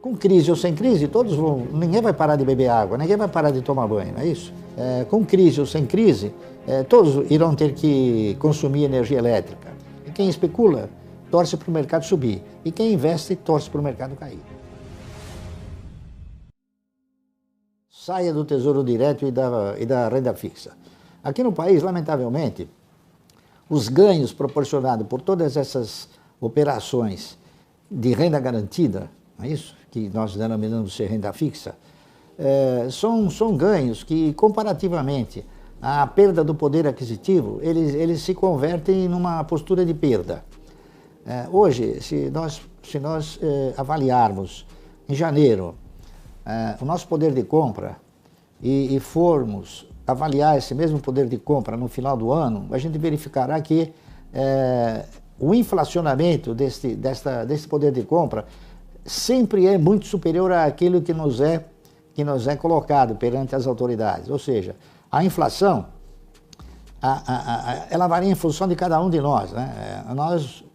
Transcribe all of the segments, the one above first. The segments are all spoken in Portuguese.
Com crise ou sem crise, ninguém vai parar de beber água, ninguém vai parar de tomar banho, não é isso? Com crise ou sem crise, todos irão ter que consumir energia elétrica. E quem especula, torce para o mercado subir. E quem investe, torce para o mercado cair. Saia do Tesouro Direto e da renda fixa. Aqui no país, lamentavelmente, os ganhos proporcionados por todas essas operações de renda garantida, não é isso? Que nós denominamos ser renda fixa, são ganhos que, comparativamente à perda do poder aquisitivo, eles se convertem numa postura de perda. Hoje, se nós avaliarmos em janeiro o nosso poder de compra e formos avaliar esse mesmo poder de compra no final do ano, a gente verificará que o inflacionamento desse poder de compra sempre é muito superior àquilo que nos é colocado perante as autoridades. Ou seja, a inflação, ela varia em função de cada um de nós, né?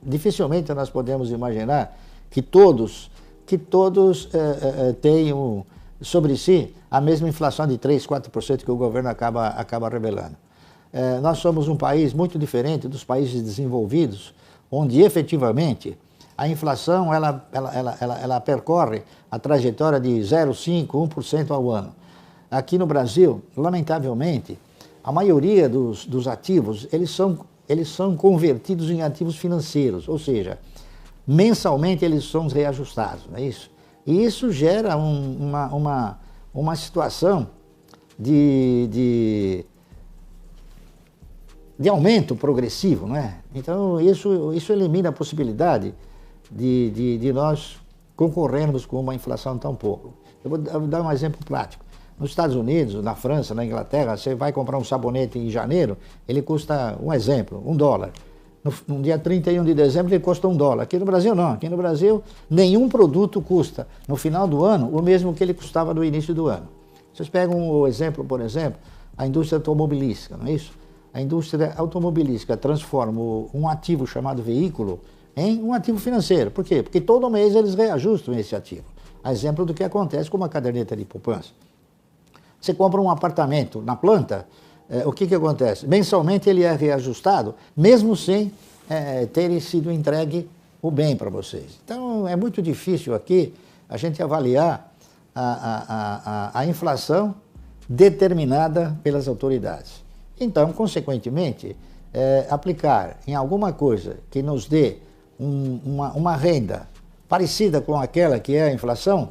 Dificilmente nós podemos imaginar que todos tenham sobre si a mesma inflação de 3%, 4% que o governo acaba revelando. Nós somos um país muito diferente dos países desenvolvidos, onde efetivamente a inflação ela percorre a trajetória de 0,5%, 1% ao ano. Aqui no Brasil, lamentavelmente, a maioria dos ativos, eles são convertidos em ativos financeiros, ou seja, mensalmente eles são reajustados, não é isso? E isso gera uma situação de aumento progressivo, não é? Então, isso elimina a possibilidade de nós concorrermos com uma inflação tão pouco. Eu vou dar um exemplo prático. Nos Estados Unidos, na França, na Inglaterra, você vai comprar um sabonete em janeiro, ele custa, um exemplo, $1. No dia 31 de dezembro ele custa $1. Aqui no Brasil não. Aqui no Brasil nenhum produto custa no final do ano o mesmo que ele custava no início do ano. Vocês pegam o exemplo, por exemplo, a indústria automobilística, não é isso? A indústria automobilística transforma um ativo chamado veículo em um ativo financeiro. Por quê? Porque todo mês eles reajustam esse ativo. A exemplo do que acontece com uma caderneta de poupança. Você compra um apartamento na planta, o que acontece? Mensalmente ele é reajustado, mesmo sem ter sido entregue o bem para vocês. Então é muito difícil aqui a gente avaliar a inflação determinada pelas autoridades. Então, consequentemente, aplicar em alguma coisa que nos dê uma renda parecida com aquela que é a inflação,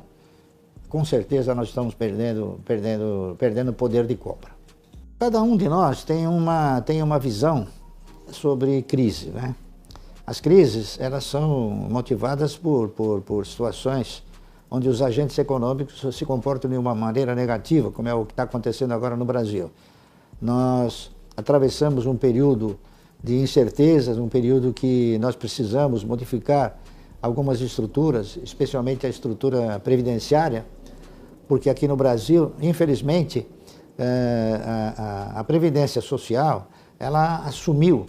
com certeza nós estamos perdendo poder de compra. Cada um de nós tem uma visão sobre crise, né? As crises, elas são motivadas por situações onde os agentes econômicos se comportam de uma maneira negativa, como é o que está acontecendo agora no Brasil. Nós atravessamos um período de incertezas, um período que nós precisamos modificar algumas estruturas, especialmente a estrutura previdenciária, porque aqui no Brasil, infelizmente, a Previdência Social, ela assumiu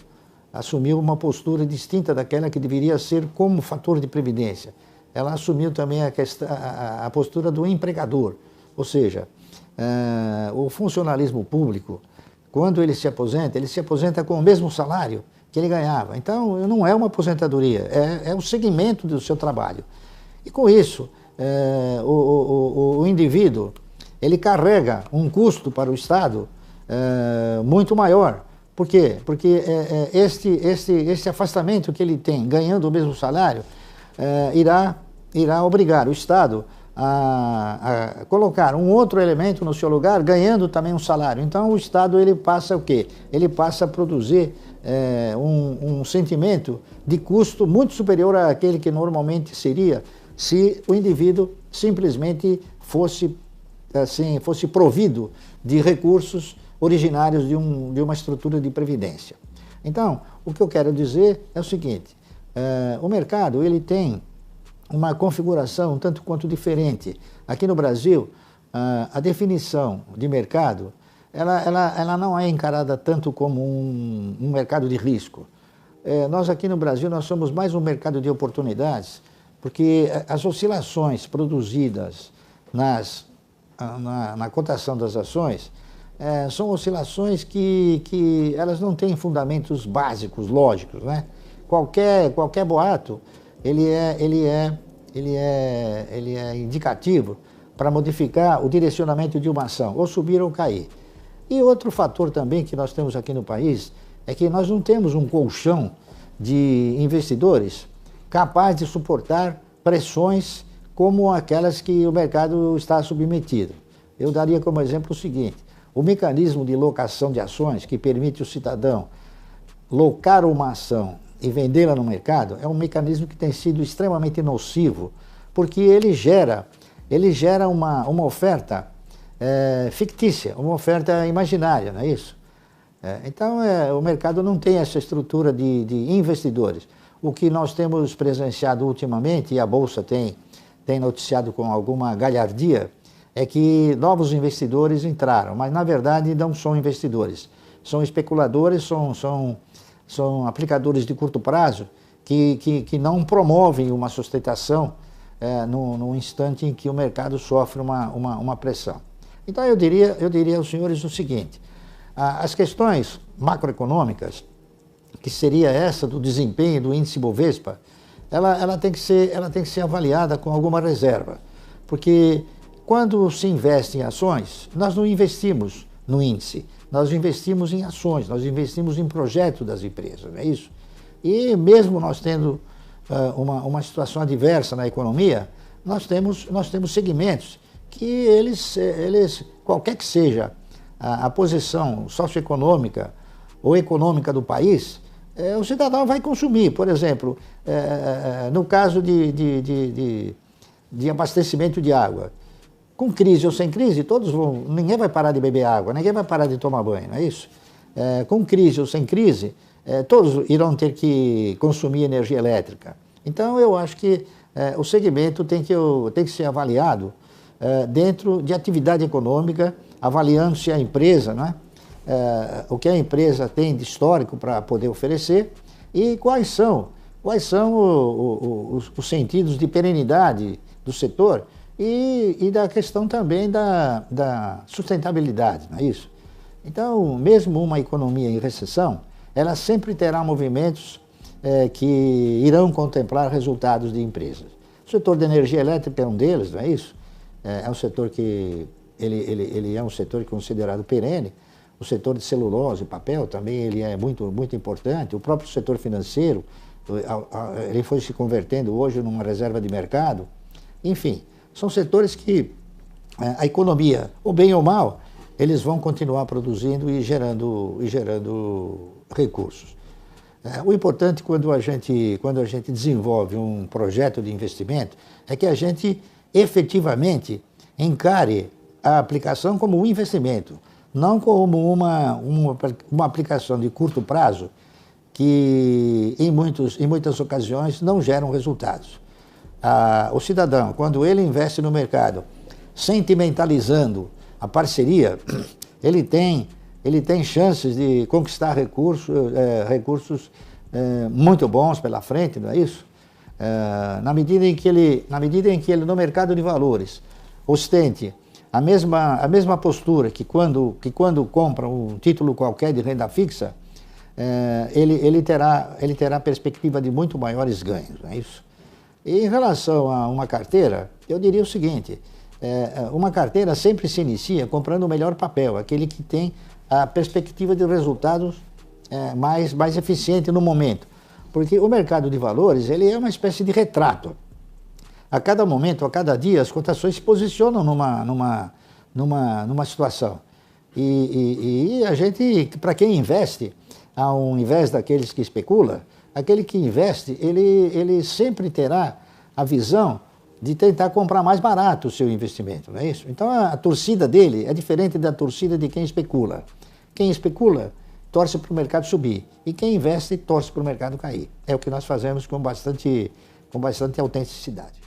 uma postura distinta daquela que deveria ser como fator de previdência. Ela assumiu também a postura do empregador, ou seja, o funcionalismo público, quando ele se aposenta com o mesmo salário que ele ganhava. Então, não é uma aposentadoria, é o segmento do seu trabalho. E com isso, o indivíduo, ele carrega um custo para o Estado muito maior. Por quê? Porque este afastamento que ele tem, ganhando o mesmo salário, irá obrigar o Estado a colocar um outro elemento no seu lugar, ganhando também um salário. Então, o Estado ele passa o quê? Ele passa a produzir um sentimento de custo muito superior àquele que normalmente seria se o indivíduo simplesmente fosse provido de recursos originários de uma estrutura de previdência. Então, o que eu quero dizer é o seguinte, o mercado ele tem uma configuração um tanto quanto diferente. Aqui no Brasil, a definição de mercado, ela não é encarada tanto como um mercado de risco. Nós aqui no Brasil, nós somos mais um mercado de oportunidades porque as oscilações produzidas na cotação das ações são oscilações que elas não têm fundamentos básicos, lógicos, né? Qualquer boato, ele é indicativo para modificar o direcionamento de uma ação, ou subir ou cair. E outro fator também que nós temos aqui no país é que nós não temos um colchão de investidores capaz de suportar pressões como aquelas que o mercado está submetido. Eu daria como exemplo o seguinte: o mecanismo de locação de ações, que permite o cidadão locar uma ação e vendê-la no mercado, é um mecanismo que tem sido extremamente nocivo, porque ele gera uma oferta fictícia, uma oferta imaginária, não é isso? Então, o mercado não tem essa estrutura de investidores. O que nós temos presenciado ultimamente, e a Bolsa tem noticiado com alguma galhardia, é que novos investidores entraram, mas na verdade não são investidores. São especuladores, são aplicadores de curto prazo que não promovem uma sustentação no instante em que o mercado sofre uma pressão. Então eu diria aos senhores o seguinte: as questões macroeconômicas, que seria essa do desempenho do índice Bovespa, ela tem que ser avaliada com alguma reserva, porque quando se investe em ações, nós não investimos no índice, nós investimos em ações, nós investimos em projetos das empresas, não é isso? E mesmo nós tendo uma situação adversa na economia, nós temos segmentos que eles qualquer que seja a posição socioeconômica ou econômica do país, o cidadão vai consumir. Por exemplo, no caso de abastecimento de água, com crise ou sem crise, ninguém vai parar de beber água, ninguém vai parar de tomar banho, não é isso? Com crise ou sem crise, todos irão ter que consumir energia elétrica. Então, eu acho que o segmento tem que ser avaliado dentro de atividade econômica, avaliando se a empresa, não é? O que a empresa tem de histórico para poder oferecer e quais são os sentidos de perenidade do setor e da questão também da sustentabilidade, não é isso? Então, mesmo uma economia em recessão, ela sempre terá movimentos que irão contemplar resultados de empresas. O setor de energia elétrica é um deles, não é isso? É um setor que ele é um setor considerado perene. O setor de celulose e papel também ele é muito, muito importante. O próprio setor financeiro, ele foi se convertendo hoje numa reserva de mercado. Enfim, são setores que a economia, ou bem ou mal, eles vão continuar produzindo e gerando recursos. O importante quando a gente desenvolve um projeto de investimento é que a gente efetivamente encare a aplicação como um investimento, não como uma aplicação de curto prazo que em muitas ocasiões não geram resultados. O cidadão, quando ele investe no mercado, sentimentalizando a parceria, ele tem chances de conquistar recursos muito bons pela frente, não é isso? Na medida em que ele no mercado de valores ostente a mesma postura que quando compra um título qualquer de renda fixa, ele terá perspectiva de muito maiores ganhos, não é isso? E em relação a uma carteira, eu diria o seguinte: uma carteira sempre se inicia comprando o melhor papel, aquele que tem a perspectiva de resultados mais eficiente no momento. Porque o mercado de valores ele é uma espécie de retrato. A cada momento, a cada dia, as cotações se posicionam numa situação. E a gente, para quem investe, ao invés daqueles que especulam, aquele que investe, ele sempre terá a visão de tentar comprar mais barato o seu investimento, não é isso? Então a torcida dele é diferente da torcida de quem especula. Quem especula torce para o mercado subir e quem investe torce para o mercado cair. É o que nós fazemos com bastante autenticidade.